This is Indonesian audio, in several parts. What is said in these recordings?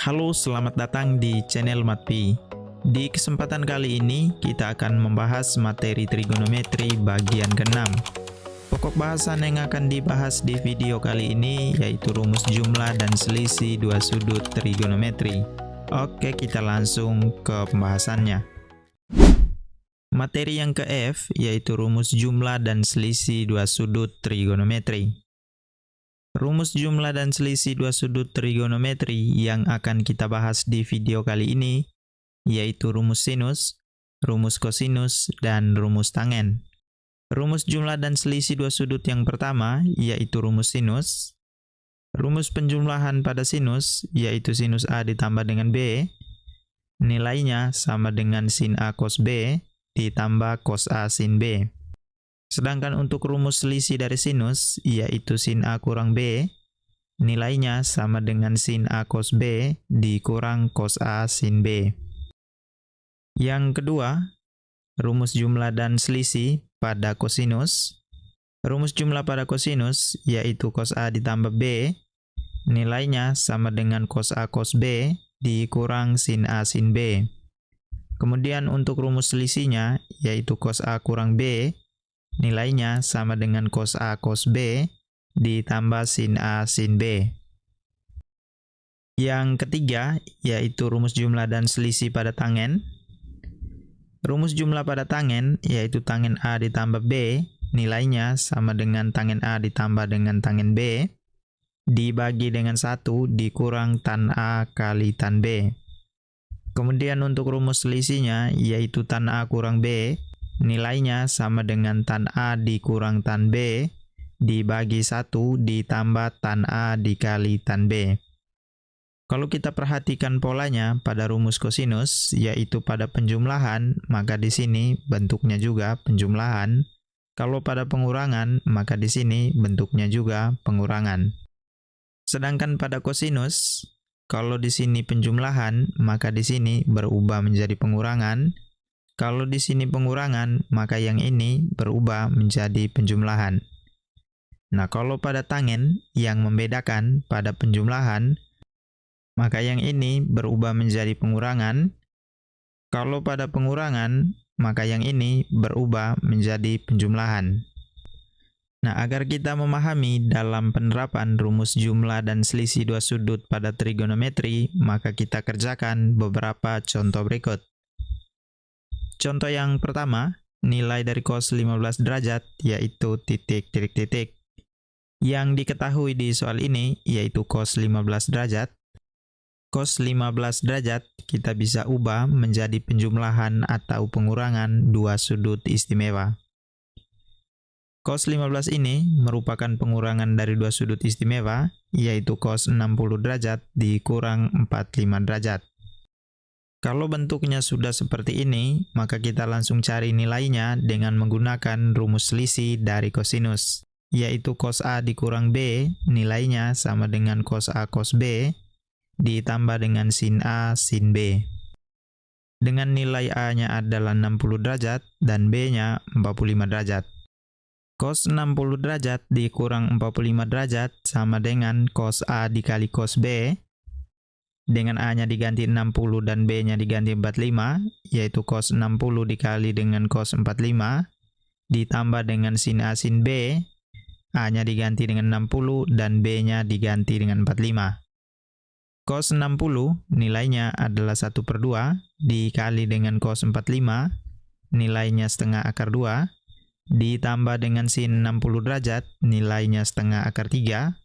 Halo, selamat datang di channel Matpi. Di kesempatan kali ini, kita akan membahas materi trigonometri bagian ke-6. Pokok bahasan yang akan dibahas di video kali ini yaitu rumus jumlah dan selisih dua sudut trigonometri. Oke, kita langsung ke pembahasannya. Materi yang ke-F yaitu rumus jumlah dan selisih dua sudut trigonometri. Rumus jumlah dan selisih dua sudut trigonometri yang akan kita bahas di video kali ini yaitu rumus sinus, rumus kosinus, dan rumus tangen. Rumus jumlah dan selisih dua sudut yang pertama yaitu rumus sinus. Rumus penjumlahan pada sinus yaitu sinus A ditambah dengan B, nilainya sama dengan sin A cos B ditambah cos A sin B. Sedangkan untuk rumus selisih dari sinus, yaitu sin A kurang B, nilainya sama dengan sin A cos B dikurang cos A sin B. Yang kedua, rumus jumlah dan selisih pada kosinus. Rumus jumlah pada kosinus, yaitu cos A ditambah B, nilainya sama dengan cos A cos B dikurang sin A sin B. Kemudian untuk rumus selisihnya, yaitu cos A kurang B, nilainya sama dengan cos A cos B ditambah sin A sin B. Yang ketiga, yaitu rumus jumlah dan selisih pada tangen. Rumus jumlah pada tangen, yaitu tangen A ditambah B, nilainya sama dengan tangen A ditambah dengan tangen B, dibagi dengan 1 dikurang tan A kali tan B. Kemudian untuk rumus selisihnya, yaitu tan A kurang B, nilainya sama dengan tan A dikurang tan B dibagi 1 ditambah tan A dikali tan B. Kalau kita perhatikan polanya pada rumus kosinus, yaitu pada penjumlahan, maka di sini bentuknya juga penjumlahan. Kalau pada pengurangan, maka di sini bentuknya juga pengurangan. Sedangkan pada kosinus, kalau di sini penjumlahan, maka di sini berubah menjadi pengurangan. Kalau di sini pengurangan, maka yang ini berubah menjadi penjumlahan. Nah, kalau pada tangen yang membedakan pada penjumlahan, maka yang ini berubah menjadi pengurangan. Kalau pada pengurangan, maka yang ini berubah menjadi penjumlahan. Nah, agar kita memahami dalam penerapan rumus jumlah dan selisih dua sudut pada trigonometri, maka kita kerjakan beberapa contoh berikut. Contoh yang pertama, nilai dari cos 15 derajat yaitu titik. Yang diketahui di soal ini yaitu cos 15 derajat. Cos 15 derajat kita bisa ubah menjadi penjumlahan atau pengurangan dua sudut istimewa. Cos 15 ini merupakan pengurangan dari dua sudut istimewa yaitu cos 60 derajat dikurang 45 derajat. Kalau bentuknya sudah seperti ini, maka kita langsung cari nilainya dengan menggunakan rumus selisih dari kosinus, yaitu cos A dikurang B, nilainya sama dengan cos A cos B, ditambah dengan sin A sin B. Dengan nilai A-nya adalah 60 derajat dan B-nya 45 derajat. Cos 60 derajat dikurang 45 derajat sama dengan cos A dikali cos B, dengan A-nya diganti 60 dan B-nya diganti 45, yaitu cos 60 dikali dengan cos 45, ditambah dengan sin A sin B, A-nya diganti dengan 60 dan B-nya diganti dengan 45. Cos 60 nilainya adalah 1/2, dikali dengan cos 45, nilainya setengah akar 2, ditambah dengan sin 60 derajat, nilainya setengah akar 3,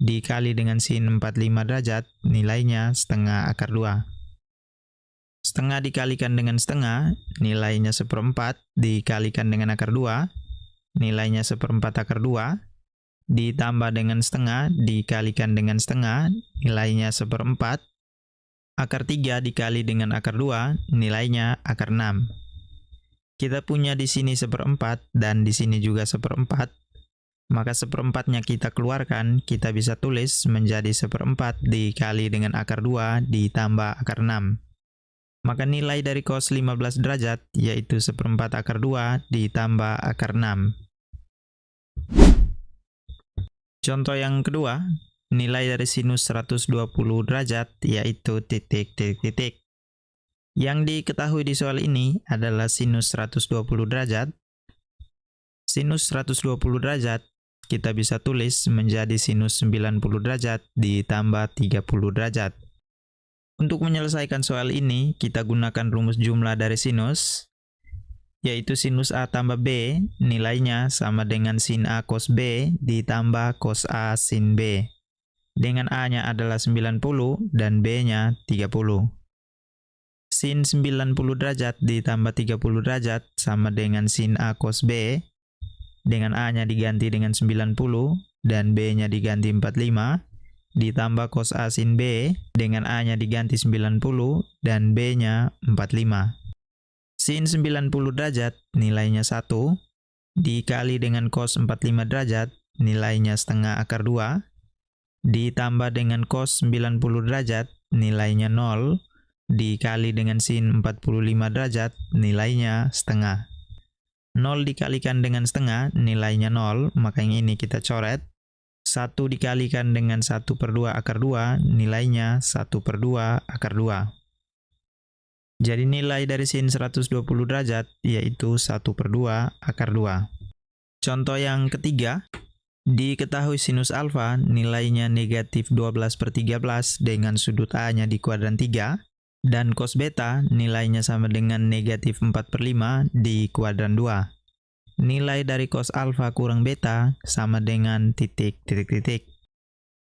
dikali dengan sin 45 derajat, nilainya setengah akar 2. Setengah dikalikan dengan setengah, nilainya 1/4, dikalikan dengan akar 2, nilainya 1/4 akar 2, ditambah dengan setengah, dikalikan dengan setengah, nilainya 1/4, akar 3 dikali dengan akar 2, nilainya akar 6. Kita punya di sini 1/4 dan di sini juga 1/4, maka 1/4-nya kita keluarkan, kita bisa tulis menjadi 1/4 dikali dengan akar 2 ditambah akar 6. Maka nilai dari cos 15 derajat yaitu 1/4 akar 2 ditambah akar 6. Contoh yang kedua, nilai dari sinus 120 derajat yaitu titik, titik, titik. Yang diketahui di soal ini adalah sinus 120 derajat. Sinus 120 derajat kita bisa tulis menjadi sinus 90 derajat ditambah 30 derajat. Untuk menyelesaikan soal ini, kita gunakan rumus jumlah dari sinus, yaitu sinus A tambah B, nilainya sama dengan sin A cos B ditambah cos A sin B. Dengan A-nya adalah 90 dan B-nya 30. Sin 90 derajat ditambah 30 derajat sama dengan sin A cos B. Dengan A-nya diganti dengan 90 dan B-nya diganti 45. Ditambah cos A sin B, dengan A-nya diganti 90 dan B-nya 45. Sin 90 derajat nilainya 1, dikali dengan cos 45 derajat nilainya setengah akar 2, ditambah dengan cos 90 derajat nilainya 0, dikali dengan sin 45 derajat nilainya setengah. 0 dikalikan dengan setengah nilainya 0, maka yang ini kita coret. 1 dikalikan dengan 1/2 akar 2 nilainya 1/2 akar 2. Jadi nilai dari sin 120 derajat yaitu 1/2 akar 2. Contoh yang ketiga, diketahui sinus alfa nilainya negatif 12/13 dengan sudut A-nya di kuadran 3, dan cos beta nilainya sama dengan negatif 4/5 di kuadran 2. Nilai dari cos alfa kurang beta sama dengan titik, titik, titik.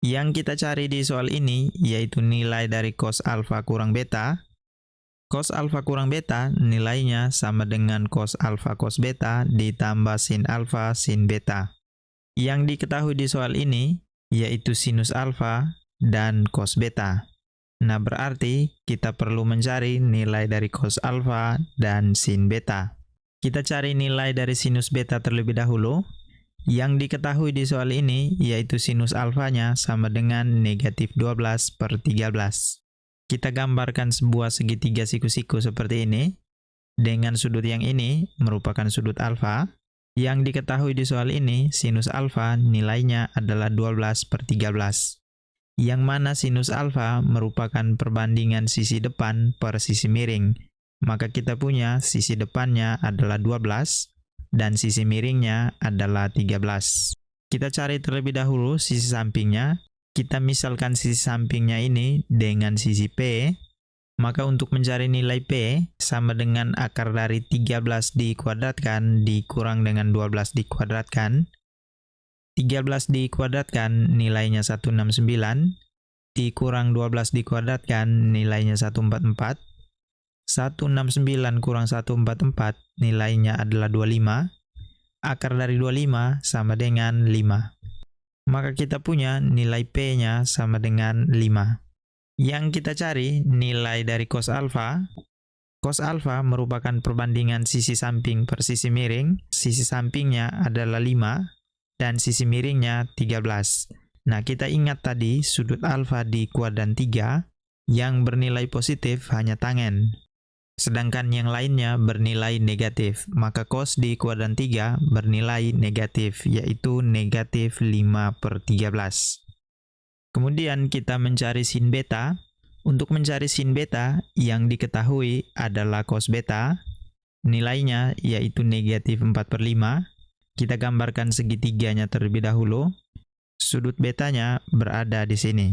Yang kita cari di soal ini yaitu nilai dari cos alfa kurang beta. Cos alfa kurang beta nilainya sama dengan cos alfa cos beta ditambah sin alfa sin beta. Yang diketahui di soal ini yaitu sinus alfa dan cos beta. Nah, berarti kita perlu mencari nilai dari cos alfa dan sin beta. Kita cari nilai dari sinus beta terlebih dahulu. Yang diketahui di soal ini yaitu sinus alfanya sama dengan negatif 12/13. Kita gambarkan sebuah segitiga siku-siku seperti ini. Dengan sudut yang ini merupakan sudut alfa. Yang diketahui di soal ini sinus alfa nilainya adalah 12/13. Yang mana sinus alfa merupakan perbandingan sisi depan per sisi miring. Maka kita punya sisi depannya adalah 12 dan sisi miringnya adalah 13. Kita cari terlebih dahulu sisi sampingnya. Kita misalkan sisi sampingnya ini dengan sisi P. Maka untuk mencari nilai P sama dengan akar dari 13 dikuadratkan dikurang dengan 12 dikuadratkan. 13 dikuadratkan nilainya 169, dikurang 12 dikuadratkan nilainya 144. 169 kurang 144 nilainya adalah 25. Akar dari 25 sama dengan 5. Maka kita punya nilai P-nya sama dengan 5. Yang kita cari nilai dari cos alfa. Cos alfa merupakan perbandingan sisi samping per sisi miring. Sisi sampingnya adalah 5. Dan sisi miringnya 13. Nah, kita ingat tadi sudut alfa di kuadran 3 yang bernilai positif hanya tangen. Sedangkan yang lainnya bernilai negatif. Maka cos di kuadran 3 bernilai negatif, yaitu negatif 5/13. Kemudian kita mencari sin beta. Untuk mencari sin beta yang diketahui adalah cos beta. Nilainya yaitu negatif 4/5. Kita gambarkan segitiganya terlebih dahulu. Sudut betanya berada di sini.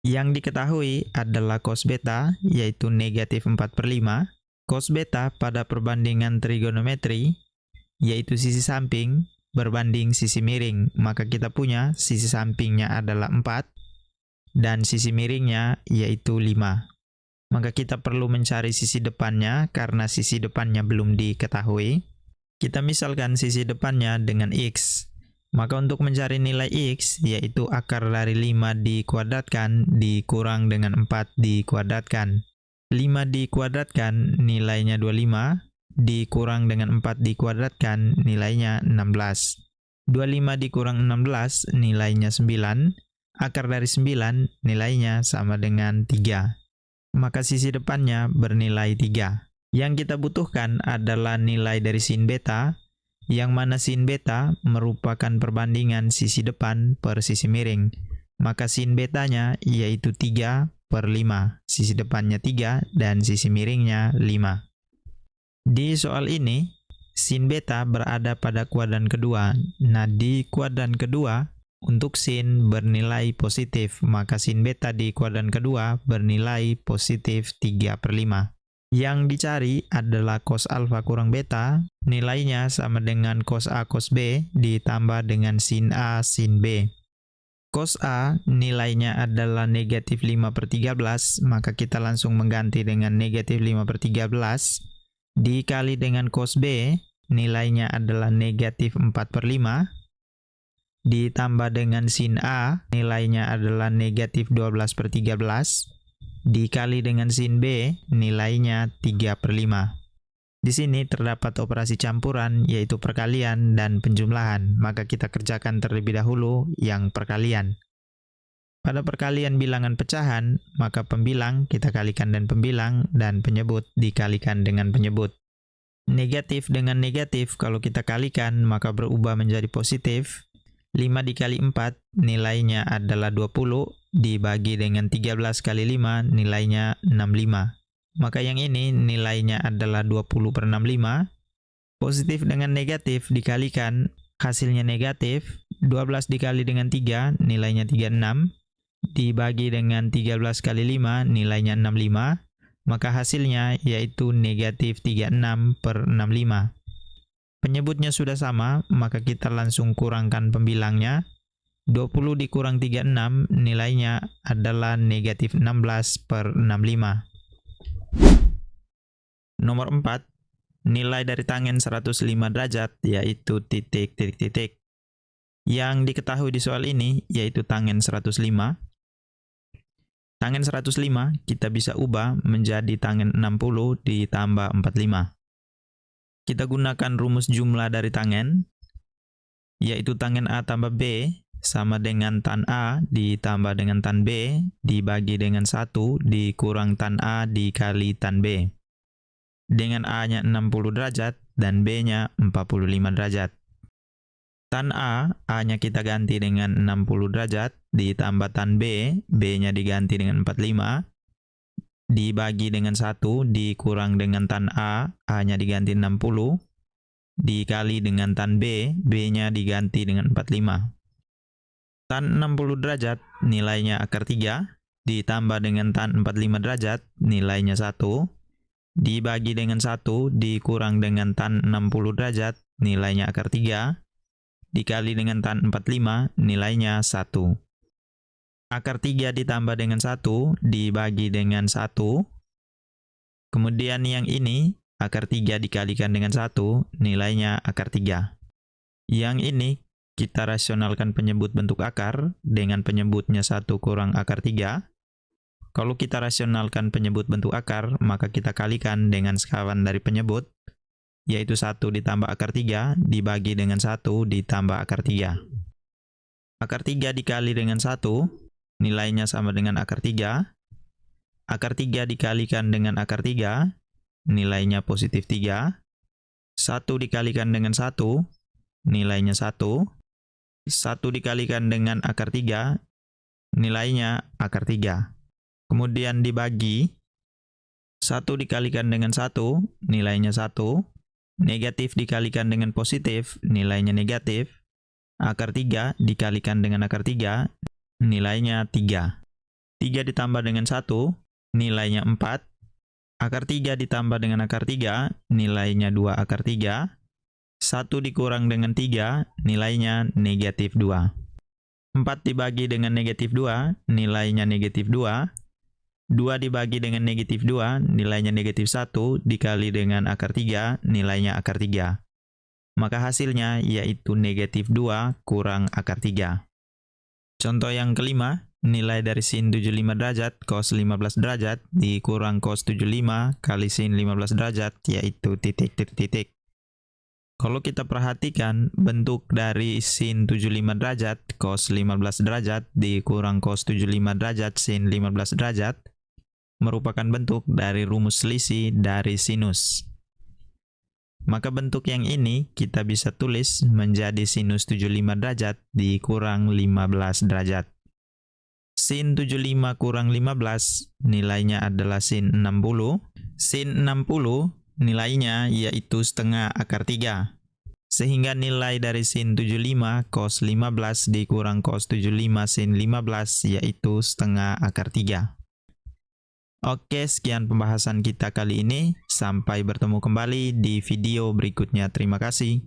Yang diketahui adalah cos beta, yaitu negatif 4/5. Cos beta pada perbandingan trigonometri, yaitu sisi samping berbanding sisi miring. Maka kita punya sisi sampingnya adalah 4, dan sisi miringnya yaitu 5. Maka kita perlu mencari sisi depannya, karena sisi depannya belum diketahui. Kita misalkan sisi depannya dengan X. Maka untuk mencari nilai X, yaitu akar dari 5 dikuadratkan dikurang dengan 4 dikuadratkan. 5 dikuadratkan nilainya 25, dikurang dengan 4 dikuadratkan nilainya 16. 25 dikurang 16 nilainya 9, akar dari 9 nilainya sama dengan 3. Maka sisi depannya bernilai 3. Yang kita butuhkan adalah nilai dari sin beta, yang mana sin beta merupakan perbandingan sisi depan per sisi miring. maka sin betanya yaitu 3/5. Sisi depannya 3 dan sisi miringnya 5. Di soal ini, sin beta berada pada kuadran kedua. Nah, di kuadran kedua, untuk sin bernilai positif, maka sin beta di kuadran kedua bernilai positif 3/5. Yang dicari adalah cos alfa kurang beta, nilainya sama dengan cos A cos B ditambah dengan sin A sin B. Cos A nilainya adalah negatif 5/13, maka kita langsung mengganti dengan negatif 5/13, dikali dengan cos B, nilainya adalah negatif 4/5, ditambah dengan sin A, nilainya adalah negatif 12/13, dikali dengan sin B, nilainya 3/5. Di sini terdapat operasi campuran, yaitu perkalian dan penjumlahan, maka kita kerjakan terlebih dahulu yang perkalian. Pada perkalian bilangan pecahan, maka pembilang kita kalikan dan penyebut dikalikan dengan penyebut. Negatif dengan negatif kalau kita kalikan maka berubah menjadi positif. 5 dikali 4 nilainya adalah 20, dibagi dengan 13 kali 5 nilainya 65. Maka yang ini nilainya adalah 20/65. Positif dengan negatif dikalikan, hasilnya negatif. 12 dikali dengan 3 nilainya 36. Dibagi dengan 13 kali 5 nilainya 65, maka hasilnya yaitu negatif 36/65. Penyebutnya sudah sama, maka kita langsung kurangkan pembilangnya. 20 dikurang 36 nilainya adalah negatif 16/65. Nomor 4, nilai dari tangen 105 derajat yaitu titik. Yang diketahui di soal ini yaitu tangen 105. Tangen 105 kita bisa ubah menjadi tangen 60 ditambah 45. Kita gunakan rumus jumlah dari tangen, yaitu tangen A tambah B sama dengan tan A ditambah dengan tan B dibagi dengan 1 dikurang tan A dikali tan B. Dengan A-nya 60 derajat dan B-nya 45 derajat. Tan A-nya kita ganti dengan 60 derajat, ditambah tan B, B-nya diganti dengan 45, dibagi dengan 1, dikurang dengan tan A-nya diganti 60, dikali dengan tan B, B-nya diganti dengan 45. Tan 60 derajat, nilainya akar 3, ditambah dengan tan 45 derajat, nilainya 1, dibagi dengan 1, dikurang dengan tan 60 derajat, nilainya akar 3, dikali dengan tan 45, nilainya 1. Akar 3 ditambah dengan 1, dibagi dengan 1. Kemudian yang ini, akar 3 dikalikan dengan 1, nilainya akar 3. Yang ini, kita rasionalkan penyebut bentuk akar dengan penyebutnya 1 kurang akar 3. Kalau kita rasionalkan penyebut bentuk akar, maka kita kalikan dengan sekawan dari penyebut, yaitu 1 ditambah akar 3 dibagi dengan 1 ditambah akar 3. Akar 3 dikali dengan 1, nilainya sama dengan akar 3. Akar 3 dikalikan dengan akar 3, nilainya positif 3. 1 dikalikan dengan 1, nilainya 1. 1 dikalikan dengan akar 3, nilainya akar 3. Kemudian dibagi, 1 dikalikan dengan 1, nilainya 1. Negatif dikalikan dengan positif, nilainya negatif. Akar 3 dikalikan dengan akar 3, nilainya 3. 3 ditambah dengan 1, nilainya 4. Akar 3 ditambah dengan akar 3, nilainya 2 akar 3. 1 dikurang dengan 3, nilainya negatif 2. 4 dibagi dengan negatif 2, nilainya negatif 2. 2 dibagi dengan negatif 2, nilainya negatif 1, dikali dengan akar 3, nilainya akar 3. Maka hasilnya yaitu negatif 2 kurang akar 3. Contoh yang kelima, nilai dari sin 75 derajat cos 15 derajat dikurang cos 75 kali sin 15 derajat, yaitu titik. Kalau kita perhatikan, bentuk dari sin 75 derajat cos 15 derajat dikurang cos 75 derajat sin 15 derajat merupakan bentuk dari rumus selisih dari sinus. Maka bentuk yang ini kita bisa tulis menjadi sinus 75 derajat dikurang 15 derajat. Sin 75 kurang 15 nilainya adalah sin 60. Sin 60 nilainya yaitu setengah akar 3. Sehingga nilai dari sin 75 cos 15 dikurang cos 75 sin 15 yaitu setengah akar 3. Oke, sekian pembahasan kita kali ini. Sampai bertemu kembali di video berikutnya. Terima kasih.